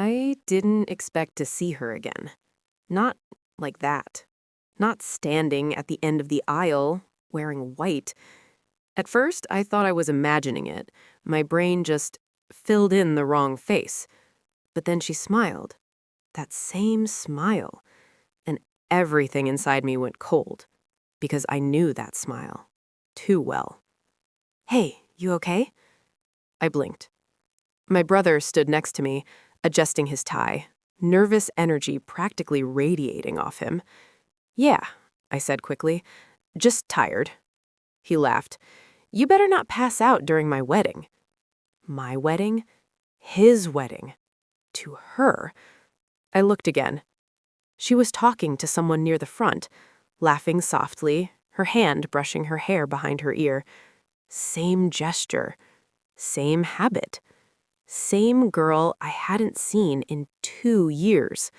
I didn't expect to see her again. Not like that. Not standing at the end of the aisle, wearing white. At first, I thought I was imagining it. My brain just filled in the wrong face. But then she smiled. That same smile. And everything inside me went cold. Because I knew that smile. Too well. "Hey, you okay?" I blinked. My brother stood next to me, adjusting his tie, nervous energy practically radiating off him. "Yeah," I said quickly. "Just tired." He laughed. "You better not pass out during my wedding." My wedding? His wedding. To her. I looked again. She was talking to someone near the front, laughing softly, her hand brushing her hair behind her ear. Same gesture. Same habit. Same girl I hadn't seen in 2 years.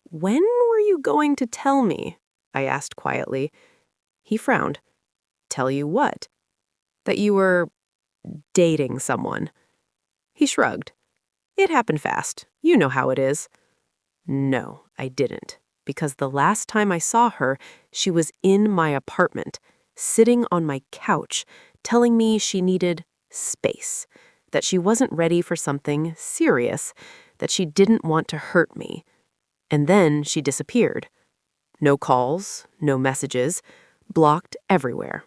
"When were you going to tell me?" I asked quietly. He frowned. "Tell you what?" "That you were dating someone." He shrugged. "It happened fast. You know how it is." No, I didn't, because the last time I saw her, she was in my apartment, sitting on my couch, telling me she needed space, that she wasn't ready for something serious, that she didn't want to hurt me. And then she disappeared. No calls, no messages, blocked everywhere.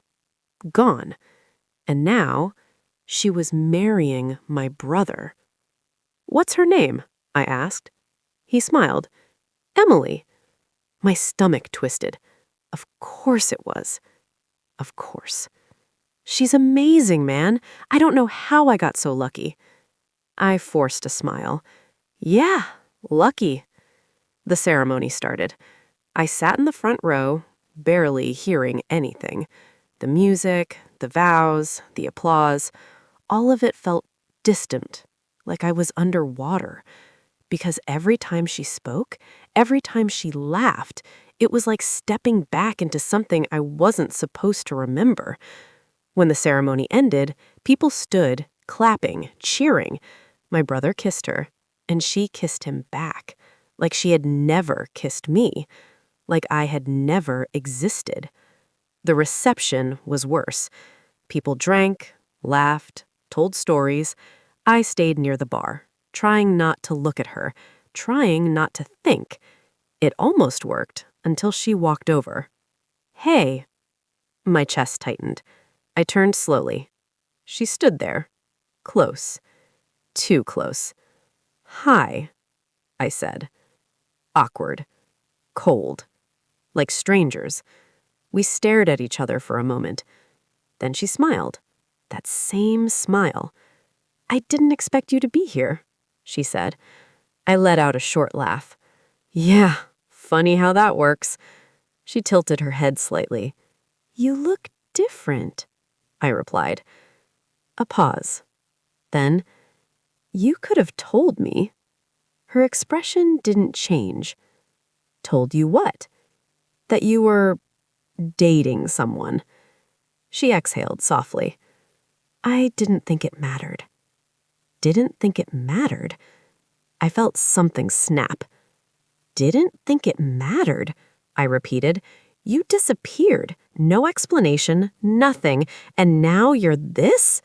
Gone. And now, she was marrying my brother. "What's her name?" I asked. He smiled. "Emily." My stomach twisted. Of course it was. Of course. "She's amazing, man. I don't know how I got so lucky." I forced a smile. "Yeah, lucky." The ceremony started. I sat in the front row, barely hearing anything. The music, the vows, the applause, all of it felt distant, like I was underwater. Because every time she spoke, every time she laughed, it was like stepping back into something I wasn't supposed to remember. When the ceremony ended, people stood, clapping, cheering. My brother kissed her, and she kissed him back, like she had never kissed me, like I had never existed. The reception was worse. People drank, laughed, told stories. I stayed near the bar, trying not to look at her, trying not to think. It almost worked until she walked over. "Hey." My chest tightened. I turned slowly. She stood there, close, too close. "Hi," I said. Awkward, cold, like strangers. We stared at each other for a moment. Then she smiled. That same smile. "I didn't expect you to be here," she said. I let out a short laugh. "Yeah, funny how that works." She tilted her head slightly. "You look different," I replied. A pause. Then, "You could have told me." Her expression didn't change. "Told you what?" "That you were dating someone." She exhaled softly. I didn't think it mattered. Didn't think it mattered? I felt something snap. "Didn't think it mattered," I repeated. "You disappeared. No explanation, nothing, and now you're this?"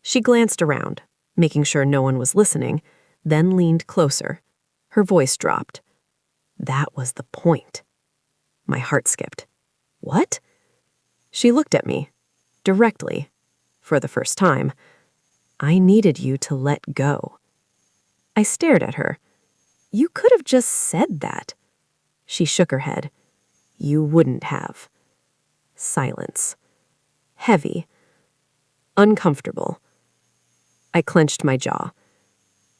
She glanced around, making sure no one was listening, then leaned closer. Her voice dropped. That was the point. My heart skipped. "What?" She looked at me, directly, for the first time. "I needed you to let go." I stared at her. "You could have just said that." She shook her head. "You wouldn't have." Silence. Heavy. Uncomfortable. I clenched my jaw.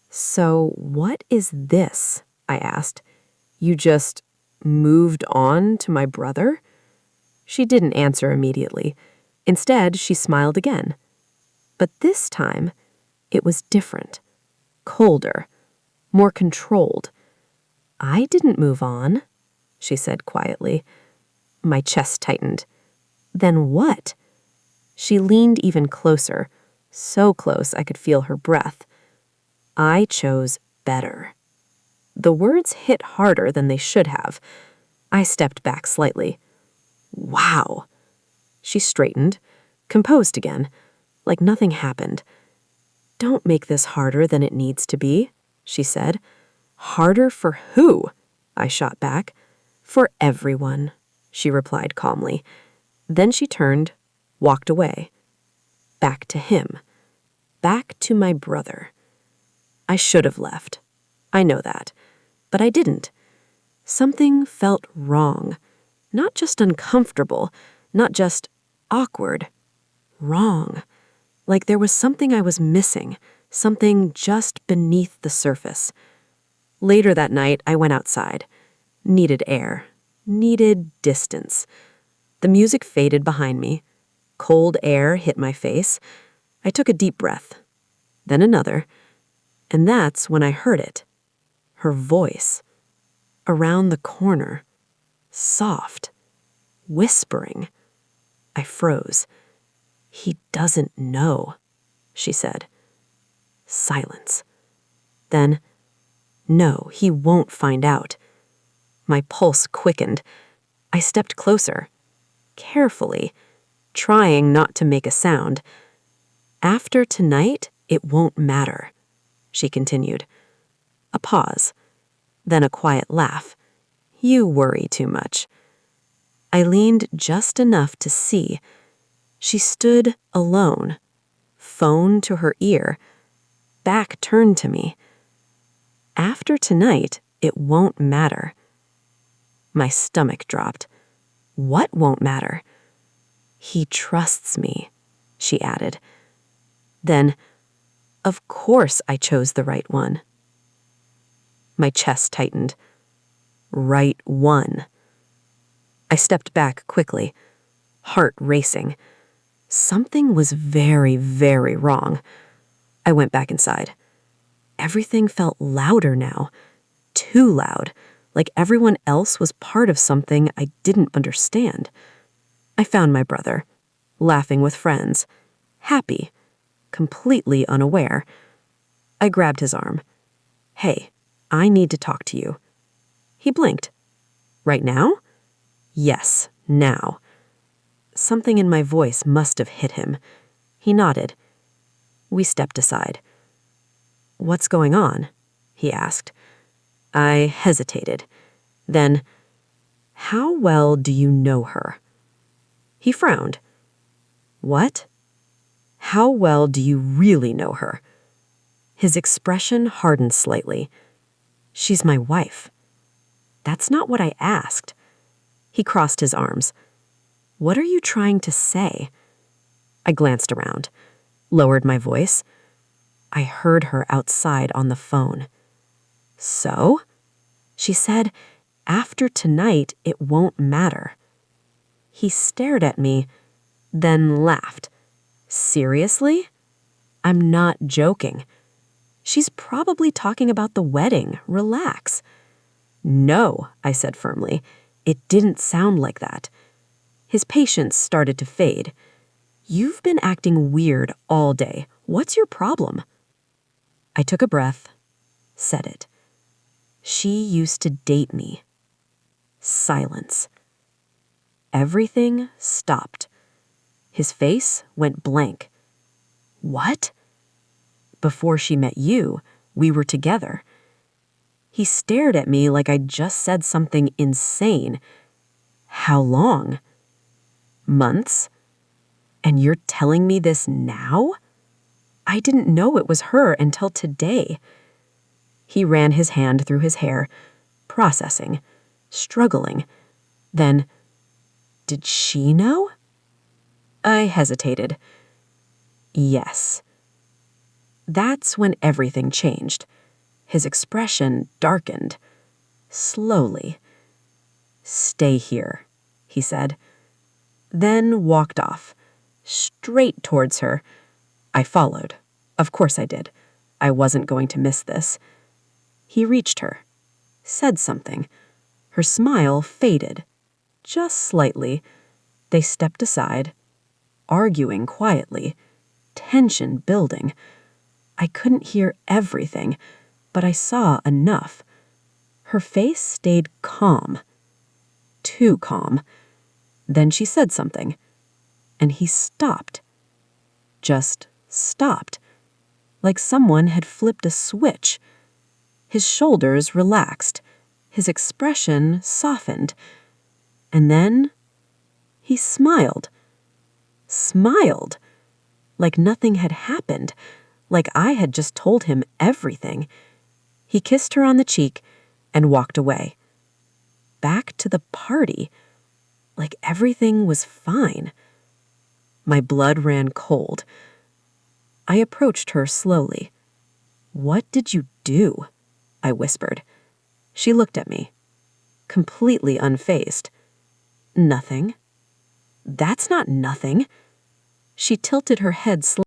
"So what is this?" I asked. "You just moved on to my brother?" She didn't answer immediately. Instead, she smiled again. But this time, it was different. Colder. More controlled. "I didn't move on," she said quietly. My chest tightened. "Then what?" She leaned even closer, so close I could feel her breath. "I chose better. The words hit harder than they should have. I stepped back slightly. Wow. She straightened, composed again, like nothing happened. Don't make this harder than it needs to be, she said. Harder for who? I shot back. For everyone, she replied calmly. Then she turned, walked away. Back to him. Back to my brother. I should have left. I know that. But I didn't. Something felt wrong. Not just uncomfortable, not just awkward. Wrong. Like there was something I was missing, something just beneath the surface. Later that night, I went outside. Needed air. Needed distance. The music faded behind me. Cold air hit my face. I took a deep breath. Then another. And that's when I heard it. Her voice. Around the corner. Soft. Whispering. I froze. He doesn't know, she said. Silence. Then, no, he won't find out. My pulse quickened. I stepped closer. Carefully, trying not to make a sound. After tonight, it won't matter, she continued. A pause. Then a quiet laugh. You worry too much. I leaned just enough to see. She stood alone, phone to her ear, back turned to me. After tonight, it won't matter. My stomach dropped. What won't matter? He trusts me, she added. Then, of course I chose the right one. My chest tightened. Right one. I stepped back quickly, heart racing. Something was very, very wrong. I went back inside. Everything felt louder now. Too loud, like everyone else was part of something I didn't understand. I found my brother, laughing with friends, happy, completely unaware. I grabbed his arm. Hey, I need to talk to you. He blinked. Right now? Yes, now. Something in my voice must have hit him. He nodded. We stepped aside. What's going on? He asked. I hesitated. Then, how well do you know her? He frowned. What? How well do you really know her? His expression hardened slightly. She's my wife. That's not what I asked. He crossed his arms. What are you trying to say? I glanced around, lowered my voice. I heard her outside on the phone. So? She said, after tonight, it won't matter. He stared at me, then laughed. Seriously? I'm not joking. She's probably talking about the wedding. Relax. No, I said firmly. It didn't sound like that. His patience started to fade. You've been acting weird all day. What's your problem? I took a breath, said it. She used to date me. Silence. Everything stopped. His face went blank. What? Before she met you, we were together. He stared at me like I'd just said something insane. How long? Months? And you're telling me this now? I didn't know it was her until today. He ran his hand through his hair, processing, struggling. Then, did she know? I hesitated. Yes. That's when everything changed. His expression darkened. Slowly. Stay here, he said. Then walked off, straight towards her. I followed. Of course I did. I wasn't going to miss this. He reached her, said something. Her smile faded. Just slightly. They stepped aside, arguing quietly, tension building. I couldn't hear everything, but I saw enough. Her face stayed calm. Too calm. Then she said something, and he stopped. Just stopped. Like someone had flipped a switch. His shoulders relaxed. His expression softened. And then he smiled. Smiled. Like nothing had happened. Like I had just told him everything. He kissed her on the cheek and walked away. Back to the party. Like everything was fine. My blood ran cold. I approached her slowly. "What did you do?" I whispered. She looked at me, completely unfazed. "Nothing." "That's not nothing." She tilted her head slightly.